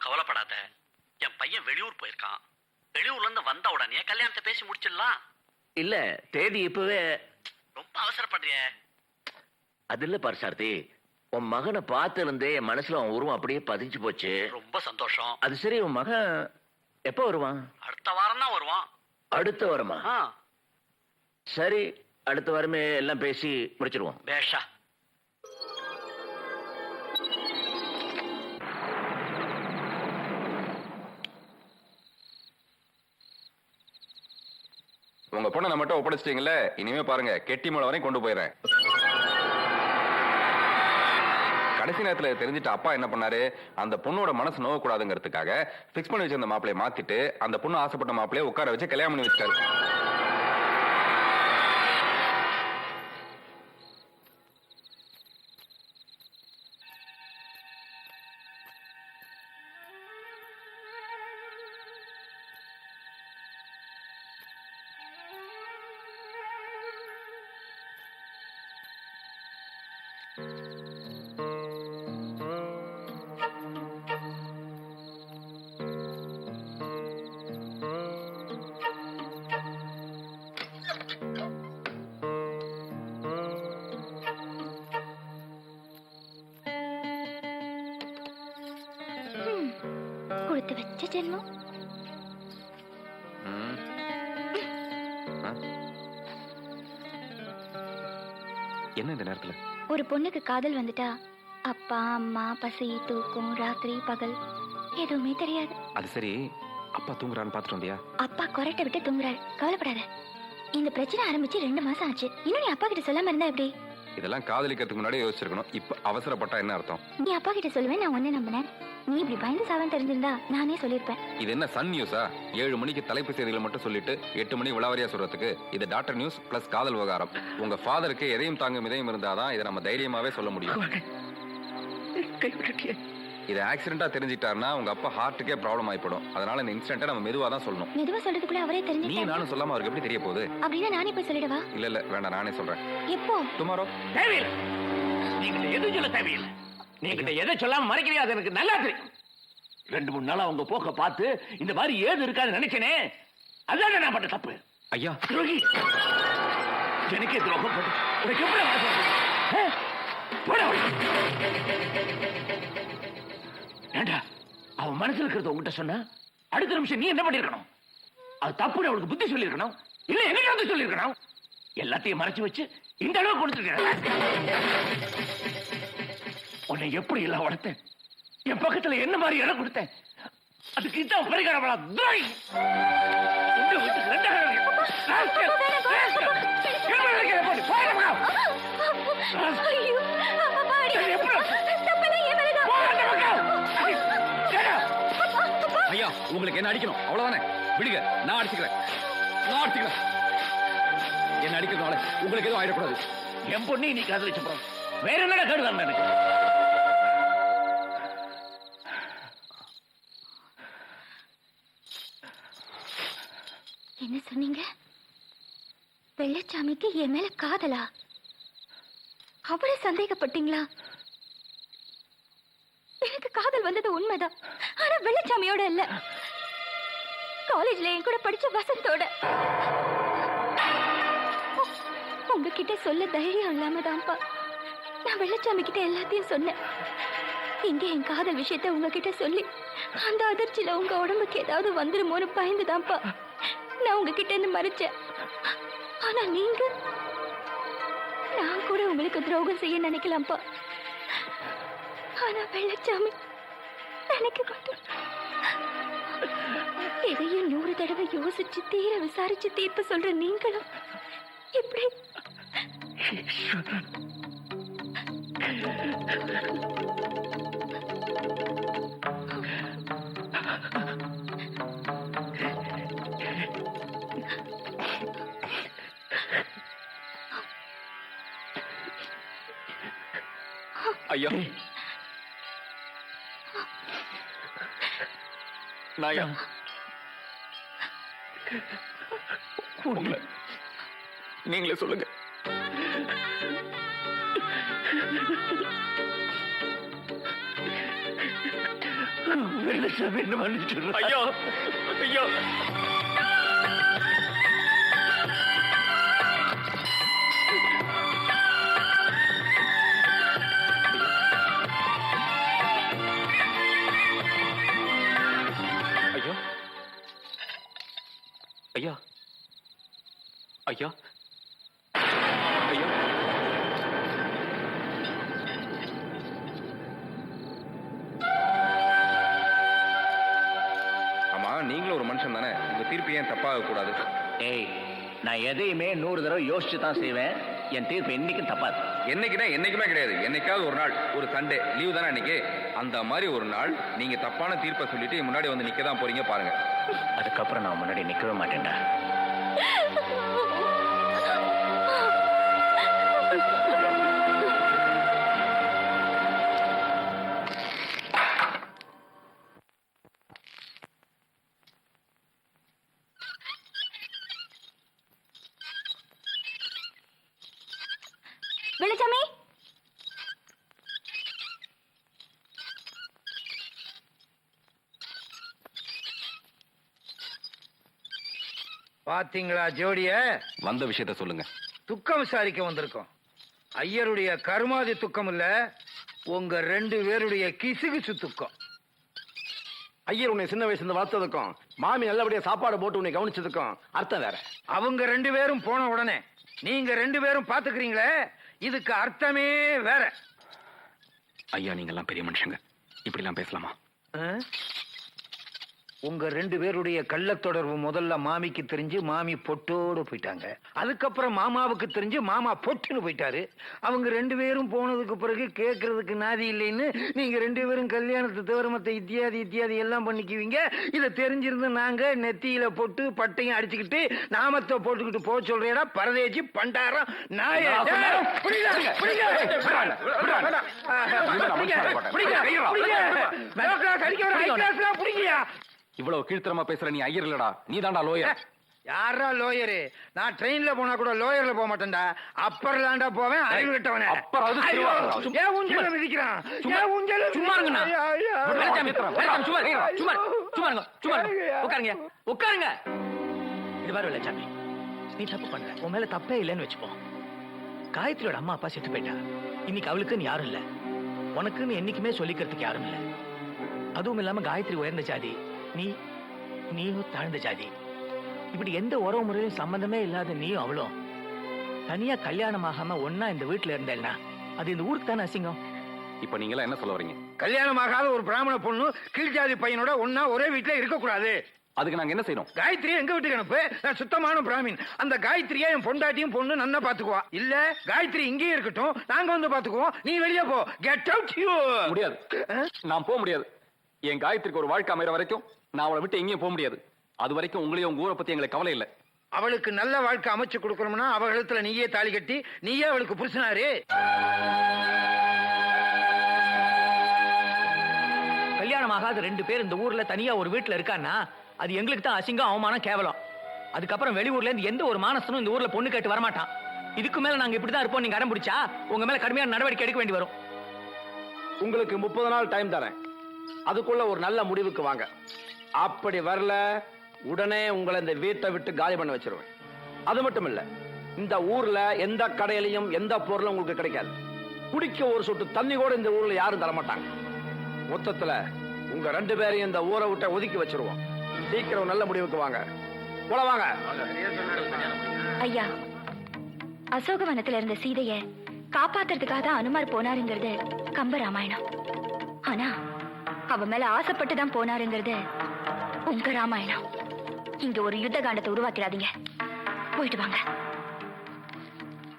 ஒன்றும் கவலைப்படாத. என் பையன் வெளியூர் போயிருக்கான். வெளியூர்ல இருந்து வந்த உடனே கல்யாணத்தை பேசி முடிச்சிடலாம். இல்ல தேதி இப்பவே. ரொம்ப அவசரப்படுறிய. அது இல்ல பரசார்த்தி, உன் மகனை பார்த்திருந்தே என் மனசுல அவன் உருவம் அப்படியே பதிஞ்சு போச்சு. ரொம்ப சந்தோஷம். அது சரி, உன் மகன் எப்ப வருவான்? அடுத்த வாரம் தான் வருவான். அடுத்த வாரமா? சரி, அடுத்த வாரமே எல்லாம் பேசி முடிச்சிருவோம். பேஷா. உங்க பொண்ணை நம்ம மட்டும் ஒப்படைச்சிட்டீங்களே, இனிமே பாருங்க கெட்டி மலை வரையும் கொண்டு போயிடுறேன். கடைசி நேரத்துல தெரிஞ்சுட்டு அப்பா என்ன பண்ணாரு, அந்த பொண்ணோட மனசு நோவக்கூடாதுங்கிறதுக்காக பிக்ஸ் பண்ணி வச்சிருந்த மாப்பிளைய மாத்திட்டு அந்த பொண்ணு ஆசைப்பட்ட மாப்பிளைய உட்கார வச்சு கல்யாணம் பண்ணி வச்சிட்டாரு. கொடுத்து வச்ச ஜென்மம். என்ன இந்த நேரத்துல? ஒரு பொண்ணுக்கு காதல் வந்துட்டா அப்பா அம்மா பசி தூக்கம் ராத்திரி பகல் எதுவுமே தெரியாது. அது சரி, அப்பா தூங்குறான்னு பாத்துட்டு வந்தியா? அப்பா கொரட்டை விட்டு தூங்குறாரு, கவலைப்படாத. இந்த பிரச்சனை ஆரம்பிச்சு 2 மாசம் ஆச்சு. இன்னும் நீ அப்பா கிட்ட சொல்லாம இருந்தா எப்படி? இதெல்லாம் காதலிக்கிறதுக்கு முன்னாடி யோசிச்சிருக்கணும். இப்ப அவசரப்பட்டா என்ன அர்த்தம்? நீ அப்பா கிட்ட சொல்லுவேன், நான் ஒண்ணு நம்பினேன். நீ இப்படி பயந்து சாவன் தெரிஞ்சிருந்தா நானே சொல்லிருப்பேன். இது என்ன சன் நியூஸா? 7 மணிக்கு தலைப்பு செய்திகளை மட்டும் சொல்லிட்டு 8 மணி விளாவரியா சொல்றதுக்கு? இது டாக்டர் நியூஸ் பிளஸ் காதல் விவகாரம். உங்க ஃபாதருக்கு எதையும் தாங்கும் இதயம் இருந்தாதான் இதை நம்ம தைரியமாவே சொல்ல முடியும். இது ஆக்சிடென்டா தெரிஞ்சிட்டாருன்னா உங்க அப்பா ஹார்ட்டுக்கே ப்ராப்ளம் ஆயிப்படும். அதனால இந்த இன்சிடென்ட்டை நம்ம மெதுவா தான் சொல்லணும். மெதுவா சொல்றதுக்குள்ள அவரே தெரிஞ்சு நீ நானும் சொல்லாம அவருக்கு எப்படி தெரிய போகுது? அப்படின்னா நானே போய் சொல்லிடவா? இல்ல வேண்டாம், நானே சொல்றேன். எப்போ? டுமாரோ. தேவையில்லை, நீங்க எதுவும் சொல்ல தேவையில்லை. நீங்க எதை சொல்லாம மறைக்கிறீங்க, அது எனக்கு நல்லா தெரியும். 2-3 நாளா உங்க போக்க பார்த்து இந்த மாதிரி ஏது இருக்காது நினைச்சனே, அதான் நான் பண்ண தப்பு. ஐயா துரோகி, எனக்கே துரோகம் பண்ணு. உனக்கு எப்படி ஏண்டா அவன் மனசுல இருக்கிறத உங்ககிட்ட சொன்னா அடுத்த நிமிஷம் நீ என்ன பண்ணிருக்கணும்? அது தப்புன்னு அவளுக்கு புத்தி சொல்லிருக்கணும், இல்ல எனக்கு வந்து சொல்லிருக்கணும். எல்லாத்தையும் மறைச்சு வச்சு இந்த அளவுக்கு கொடுத்துருக்க. உன்னை எப்படி எல்லாம் வளர்த்தேன், என் பக்கத்துல என்ன மாதிரி இடம் கொடுத்தேன், அதுக்கு இதான் பரிகாரமா? துரோகி, உங்க வீட்டுக்கு 2 ஐயா, உங்களுக்கு என்ன அடிக்கணும் அவ்வளவுதானே? விடுங்க, நான் அடிச்சுக்கிறேன். என்ன அடிக்கிறதுனால உங்களுக்கு எதுவும் ஆயிடக்கூடாது. என் பொண்ணு நீ காதலிச்ச போறோம், வேற என்னடா கேடுதான் எனக்கு? என்ன சொன்னீங்க? வெள்ளச்சாமிக்கு என் மேல காதலா? அவளை சந்தேகப்பட்டீங்களா? எனக்கு காதல் வந்தது உண்மைதான், ஆனா வெள்ளச்சாமியோட இல்ல, காலேஜ்ல என் கூட படிச்ச வசந்தோட. உங்ககிட்ட சொல்ல தைரியம் இல்லாமதான்ப்பா நான் வெள்ளச்சாமி கிட்ட எல்லாத்தையும் சொன்னேன். இங்க என் காதல் விஷயத்த உங்ககிட்ட சொல்லி அந்த அதிர்ச்சியில உங்க உடம்புக்கு ஏதாவது வந்துருமோன்னு பயந்துதான்ப்பா நான் உங்ககிட்ட இருந்து மறைச்சேன். ஆனா நீங்க, நான் கூட உங்களுக்கு துரோகம் செய்ய நினைக்கலாம்ப்பா, ஆனா வெள்ளச்சாமி நினைக்க மாட்டேன். எதையும் 100 தடவை யோசிச்சு தீர விசாரிச்சு தீர்ப்பு சொல்ற நீங்களும் இப்படி ஐயா, நாயா நீங்களே சொல்லுங்க. வெள்ளச்சாமி என்ன மன்னிச்சிடுறா. ஐயோ ஐயோ ஐயோ ஐயா ஐயா ஐயா ஆமா நீங்களும் ஒரு மனுஷன் தானே, உங்க தீர்ப்பு ஏன் தப்பாக கூடாது? ஏய், நான் எதையுமே 100 தடவை யோசிச்சு தான் செய்வேன். என் தீர்ப்பு என்னைக்கும் தப்பாது. என்னைக்குன்னா என்னைக்குமே கிடையாது. என்னைக்காவது ஒரு நாள், ஒரு சண்டே லீவு தானே அன்னைக்கு, அந்த மாதிரி ஒரு நாள் நீங்க தப்பான தீர்ப்பை சொல்லிட்டு முன்னாடி வந்து நிக்க தான் போறீங்க பாருங்க. அதுக்கப்புறம் நான் முன்னாடி நிக்கவே மாட்டேன்டா. வெள்ளச்சாமி, பாத்தீங்களா ஜோடிய? வந்த விஷயத்த சொல்லுங்க. துக்கம் விசாரிக்க வந்திருக்கோம். ஐயருடைய கருமாதி துக்கம் இல்ல, உங்க 2 பேருடைய கிசுகிசு துக்கம். ஐயர் உன்னை சின்ன வயசுல வளர்த்ததுக்கும் மாமி நல்லபடியா சாப்பாடு போட்டு உன்னை கவனிச்சதுக்கும் அர்த்தம் வேற. அவங்க 2 பேரும் போன உடனே நீங்க 2 பேரும் பாத்துக்கிறீங்களே, இதுக்கு அர்த்தமே வேற. ஐயா நீங்க எல்லாம் பெரிய மனுஷங்க, இப்படி எல்லாம் பேசலாமா? உங்க 2 பேருடைய கள்ளத்தொடர்பு முதல்ல மாமிக்கு தெரிஞ்சு மாமி பொட்டோடு போயிட்டாங்க. அதுக்கப்புறம் மாமாவுக்கு தெரிஞ்சு மாமா பொட்டுன்னு போயிட்டாரு. அவங்க 2 பேரும் போனதுக்கு பிறகு கேட்கறதுக்கு நாதி இல்லைன்னு நீங்க 2 பேரும் கல்யாணத்தை தவிர மத்த இத்தியாதி எல்லாம் பண்ணிக்குவீங்க. இதை தெரிஞ்சிருந்து நாங்க நெத்தியில போட்டு பட்டையும் அடிச்சுக்கிட்டு நாமத்தை போட்டுக்கிட்டு போக சொல்றேடா பரதேசி பண்டாரம் நாய. இவ்வளவு கீழ்த்தரமா பேசுற நீ ஐயர் இல்லடா, நீ தாண்டா லோயர். யாரா லோயரு? நான் ட்ரெயின்ல போனா கூட லோயர்ல போக மாட்டேன்டா, அப்பர் லாண்டா போவேன். அறிவு கட்டவனே. அப்பராவது திருவாரூரா. ஏன் ஊஞ்சல மிதிக்கிறான்? ஏன் ஊஞ்சல சும்மா இருங்கண்ணா. வெள்ளச்சாமி, சும்மா உட்காருங்க, உட்காருங்க. இது பாரு வெள்ளச்சாமி, நீ தப்பு பண்ற. உன் மேல தப்பே இல்லைன்னு வச்சுப்போம். காயத்ரியோட அம்மா அப்பா செத்து போயிட்டா. இன்னைக்கு அவளுக்குன்னு யாரும் இல்ல, உனக்குன்னு என்னைக்குமே சொல்லிக்கிறதுக்கு யாரும் இல்ல. அதுவும் இல்லாம காயத்ரி உயர்ந்த ஜாதி, நீயும் தாழ்ந்த ஜாதி. இப்படி எந்த உறவு முறையிலும் சம்பந்தமே இல்லாத நீயும் அவளும் தனியா கல்யாணம் ஆகாம ஒன்னா இந்த வீட்டுல இருந்தேன்னா அது இந்த ஊருக்கு தானே அசிங்கம். இப்ப நீங்க எல்லாம் என்ன சொல்ல வரீங்க? கல்யாணம் ஆகாத ஒரு பிராமண பொண்ணு கீழ்ஜாதி பையனோட ஒன்னா ஒரே வீட்டுல இருக்க கூடாது. அதுக்கு நாங்க என்ன செய்யணும்? காயத்ரி எங்க வீட்டுக்கு அனுப்பு. நான் சுத்தமான பிராமின். அந்த காயத்ரியா என் பொண்டாட்டியும் பொண்ணு நன்னா பாத்துக்குவா. இல்ல காயத்ரி இங்கேயே இருக்கட்டும், நாங்க வந்து பாத்துக்குவோம். நீ வெளியே போ. Get out. யூ. முடியாது, நான் போக முடியாது. என் காயத்ரிக்கு ஒரு வாழ்க்கை அமைற வரைக்கும் நான் அவளை விட்டு எங்கேயும் போக முடியாது. அது வரைக்கும் உங்களையும் உங்க ஊரை பத்தி எங்களுக்கு கவலை இல்லை. அவளுக்கு நல்ல வாழ்க்கை அமைச்சு கொடுக்கணும்னா அவள் இடத்துல நீயே தாலி கட்டி நீயே அவளுக்கு புருஷனாரு. கல்யாணம் ஆகாத 2 பேர் இந்த ஊர்ல தனியா ஒரு வீட்டுல இருக்கான்னா அது எங்களுக்கு தான் அசிங்கம், அவமானம், கேவலம். அதுக்கப்புறம் வெளியூர்ல இருந்து எந்த ஒரு மானசனும் இந்த ஊர்ல பொண்ணு கேட்டு வரமாட்டான். இதுக்கு மேல நாங்க இப்படிதான் இருப்போம். நீங்க அடம் பிடிச்சா உங்க மேல கடுமையான நடவடிக்கை எடுக்க வேண்டி வரும். உங்களுக்கு 30 நாள் டைம் தரேன். அதுக்குள்ள ஒரு நல்ல முடிவுக்கு வாங்க. அப்படி வரல உடனே உங்களை இந்த வீட்டை விட்டு காலி பண்ண வச்சிருவேன். அது மட்டும் இல்ல, இந்த ஊர்ல எந்த கடையிலையும் எந்த பொருளும் உங்களுக்கு கிடைக்காது. குடிக்க ஒரு சொட்டு தண்ணி கூட இந்த ஊர்ல யாரும் தரமாட்டாங்க. மொத்தத்துல உங்க 2 பேரையும் இந்த ஊரை விட்டு ஒதுக்கி வச்சிருவோம். சீக்கிரம் நல்ல முடிவுக்கு வாங்க. போல வாங்க. ஐயா, அசோகவனத்துல இருந்த சீதைய காப்பாத்துறதுக்காக தான் அனுமார் போனாருங்கிறது கம்ப ராமாயணம். ஆனா அவ மேல ஆசைப்பட்டு தான் போனாருங்கிறது உங்க ராமாயணம். இங்க ஒரு யுத்த காண்டத்தை உருவாக்கிறாதீங்க. போயிட்டு வாங்க.